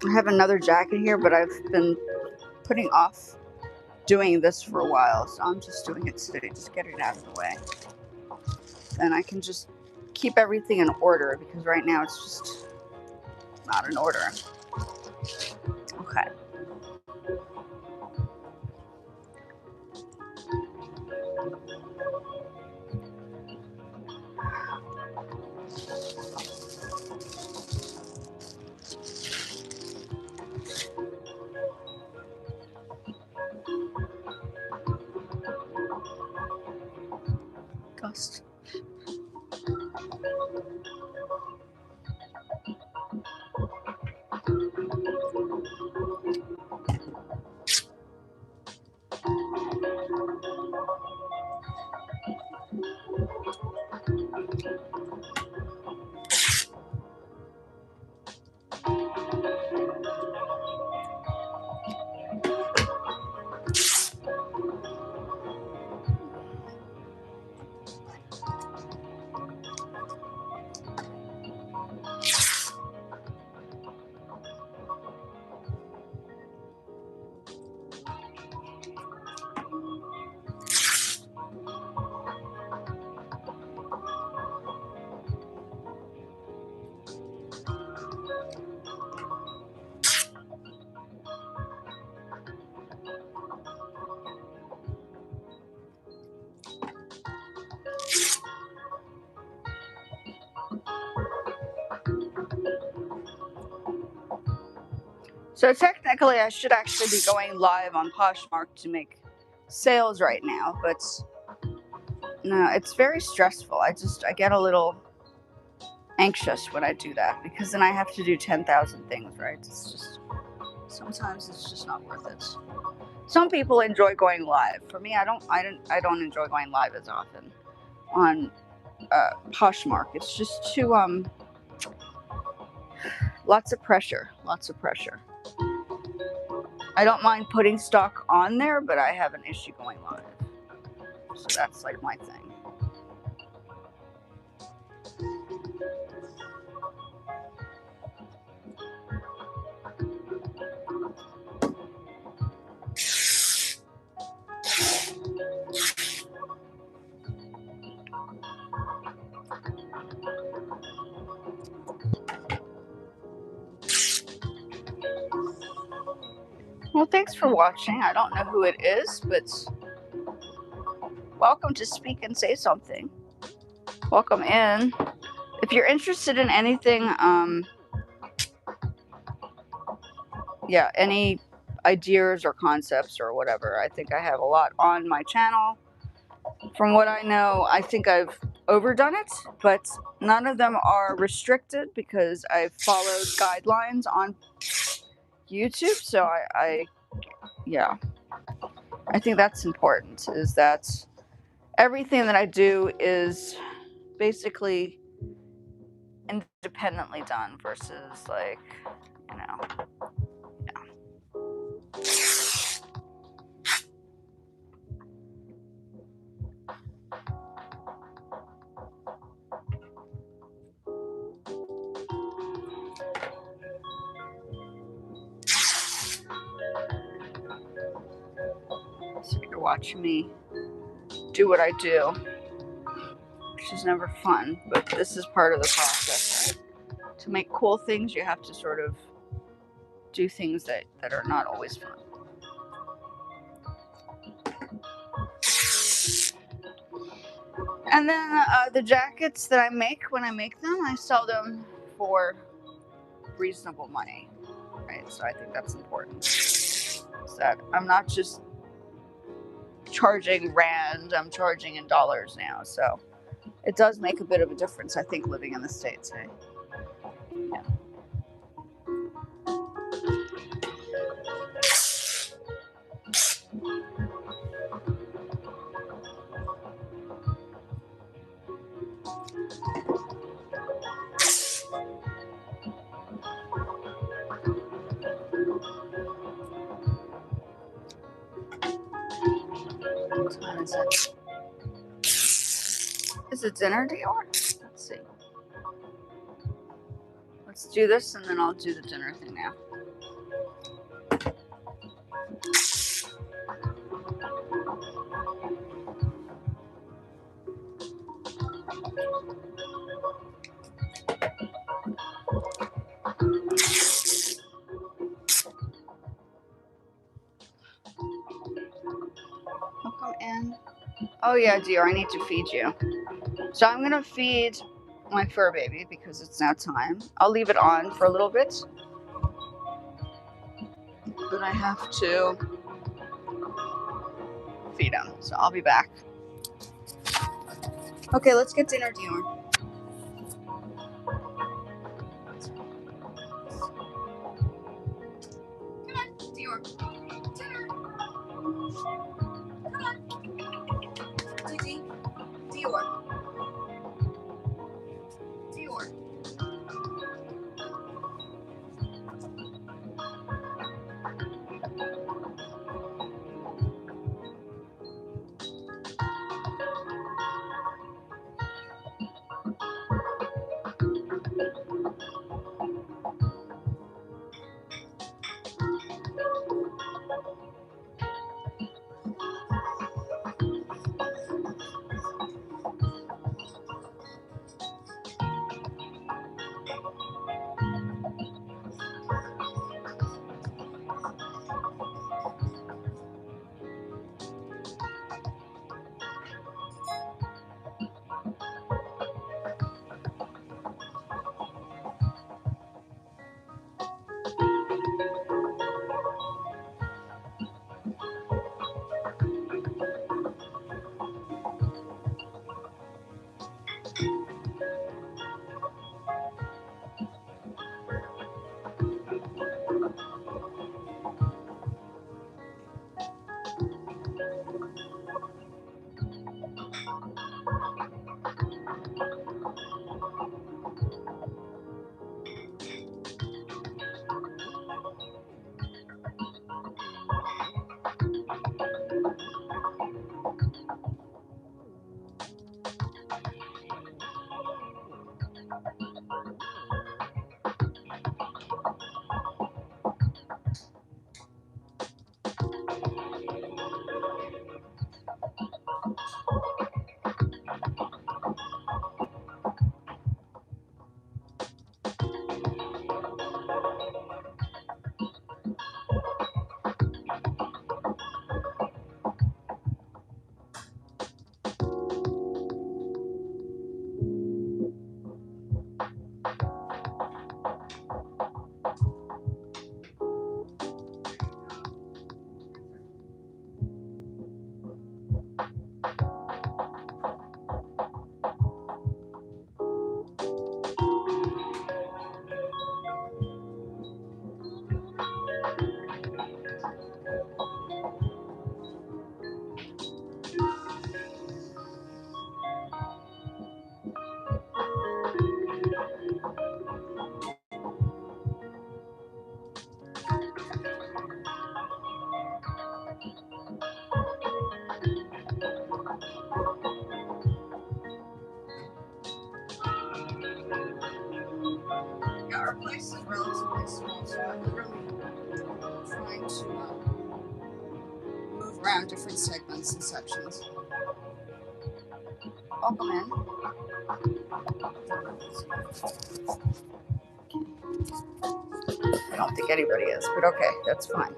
I have another jacket here, but I've been putting off doing this for a while, so I'm just doing it today. Just get it out of the way. Then I can just keep everything in order, because right now it's just not in order. Okay. Gust. So technically, I should actually be going live on Poshmark to make sales right now, but no, it's very stressful. I get a little anxious when I do that, because then I have to do 10,000 things, right? It's just, sometimes it's just not worth it. Some people enjoy going live. For me, I don't enjoy going live as often on Poshmark. It's just too lots of pressure. I don't mind putting stock on there, but I have an issue going live. So that's like my thing. Well, thanks for watching. I don't know who it is, but welcome to Speak and Say Something. Welcome in. If you're interested in anything, any ideas or concepts or whatever. I think I have a lot on my channel. From what I know, I think I've overdone it, but none of them are restricted because I've followed guidelines on YouTube. So yeah, I think that's important, is that everything that I do is basically independently done versus like, you know, yeah. So you're watching me do what I do, which is never fun, but this is part of the process, right? To make cool things, you have to sort of do things that are not always fun. And then the jackets that I make, when I make them, I sell them for reasonable money, right? So I think that's important. Is that I'm not just charging rand, I'm charging in dollars now. So it does make a bit of a difference, I think, living in the States, hey? Yeah. What time is it? Is it dinner, Dior? Let's see. Let's do this and then I'll do the dinner thing now. Welcome in. Oh yeah, Dior, I need to feed you. So I'm gonna feed my fur baby because it's now time. I'll leave it on for a little bit, but I have to feed him. So I'll be back. Okay, let's get dinner, Dior. Come on, Dior. Dinner. Come on. Gigi. Dior. Dior. place is relatively small, so I'm literally trying to move around different segments and sections. Welcome in. I don't think anybody is, but okay, that's fine.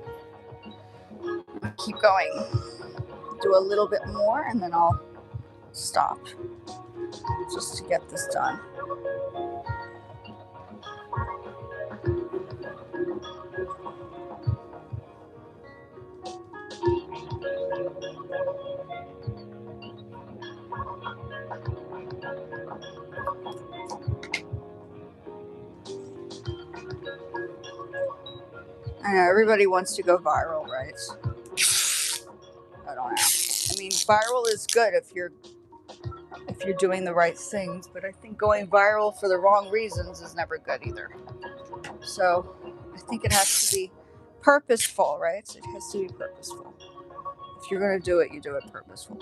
Keep going. Do a little bit more and then I'll stop just to get this done. I know everybody wants to go viral, right? I don't know. I mean, viral is good if you're doing the right things, but I think going viral for the wrong reasons is never good either. So I think it has to be purposeful, right? It has to be purposeful. If you're going to do it, you do it purposeful.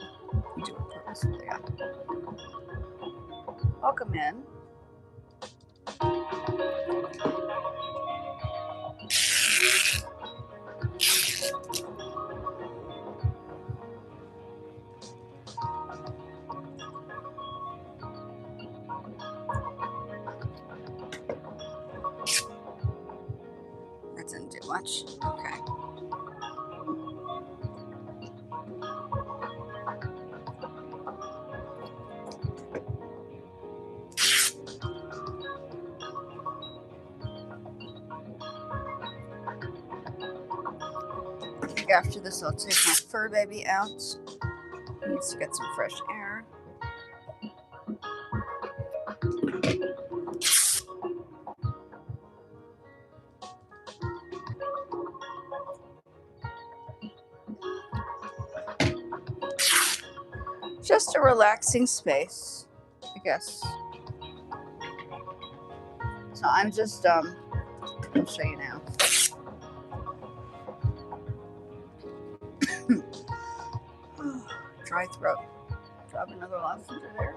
You do it purposefully, yeah. Welcome in. That didn't do much. Okay. After this, I'll take my fur baby out. He needs to get some fresh air. Just a relaxing space, I guess. So I'm just, I'll show you now. Dry throat. Drop another lozenge there.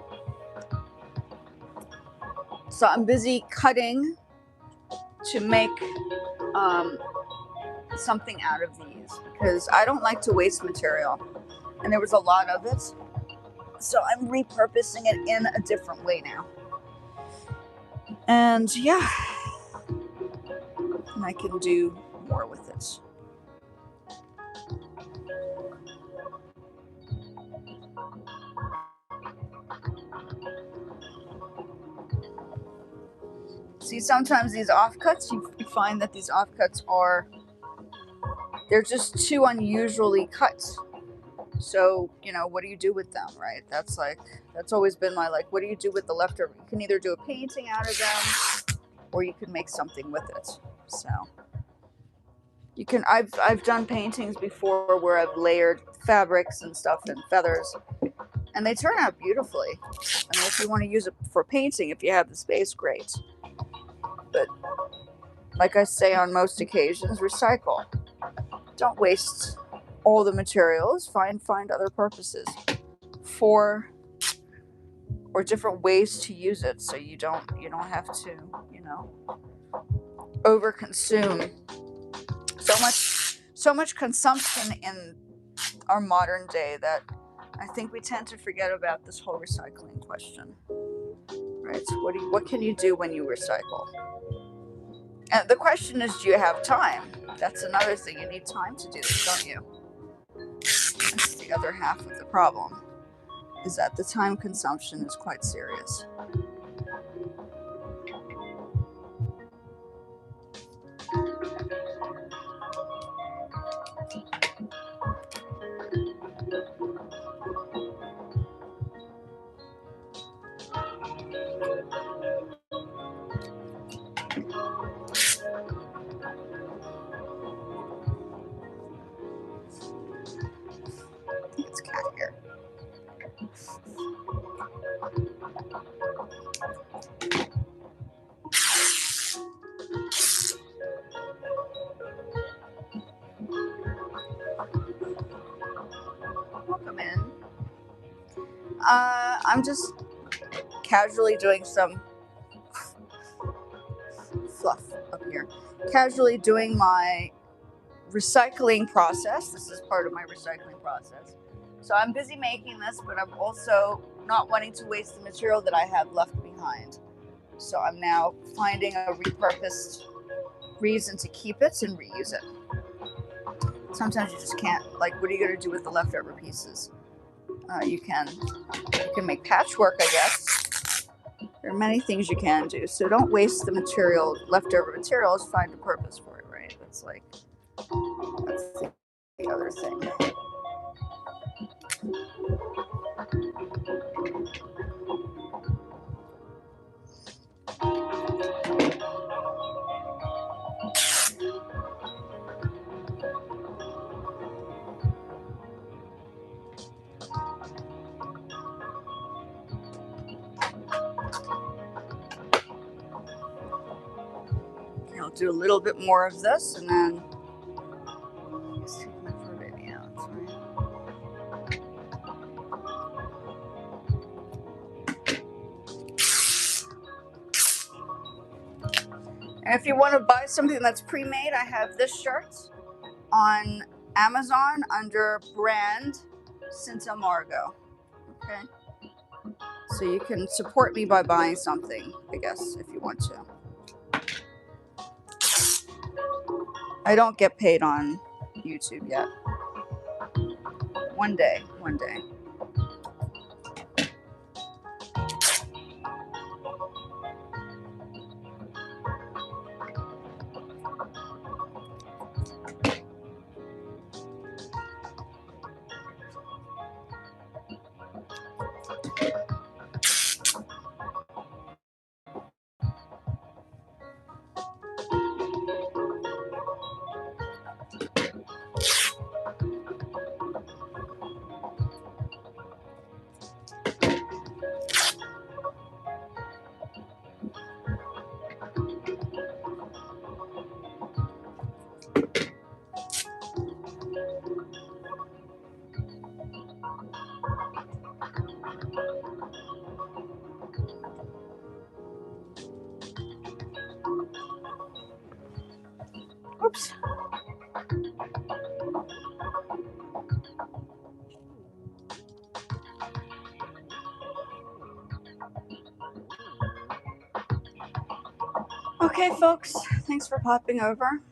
So I'm busy cutting to make something out of these because I don't like to waste material, and there was a lot of it. So I'm repurposing it in a different way now. And yeah, and I can do more with it. See, sometimes these offcuts, you find that these offcuts they're just too unusually cut. So, what do you do with them, right? That's always been my, what do you do with the leftover? You can either do a painting out of them, or you can make something with it. So, I've done paintings before where I've layered fabrics and stuff and feathers, and they turn out beautifully. I mean, if you want to use it for painting, if you have the space, great. But like I say on most occasions, recycle. Don't waste all the materials. Find other purposes or different ways to use it, so you don't have to overconsume. So much consumption in our modern day that I think we tend to forget about this whole recycling question. Right? What can you do when you recycle? And the question is, do you have time? That's another thing. You need time to do this, don't you? That's the other half of the problem, is that the time consumption is quite serious. It's cat hair. Welcome in. I'm just casually doing some fluff up here. Casually doing my recycling process. This is part of my recycling process. So I'm busy making this, but I'm also not wanting to waste the material that I have left behind. So I'm now finding a repurposed reason to keep it and reuse it. Sometimes you just can't, like, what are you going to do with the leftover pieces? You can make patchwork, I guess. There are many things you can do. So don't waste the material, leftover materials, find a purpose for it, right? That's the other thing. Okay, I'll do a little bit more of this and then just take my fur baby out. Sorry. And if you want to buy something that's pre-made, I have this shirt on Amazon under brand Cinta Margot. Okay. So you can support me by buying something, I guess, if you want to. I don't get paid on YouTube yet. One day. Oops. Okay, folks, thanks for popping over.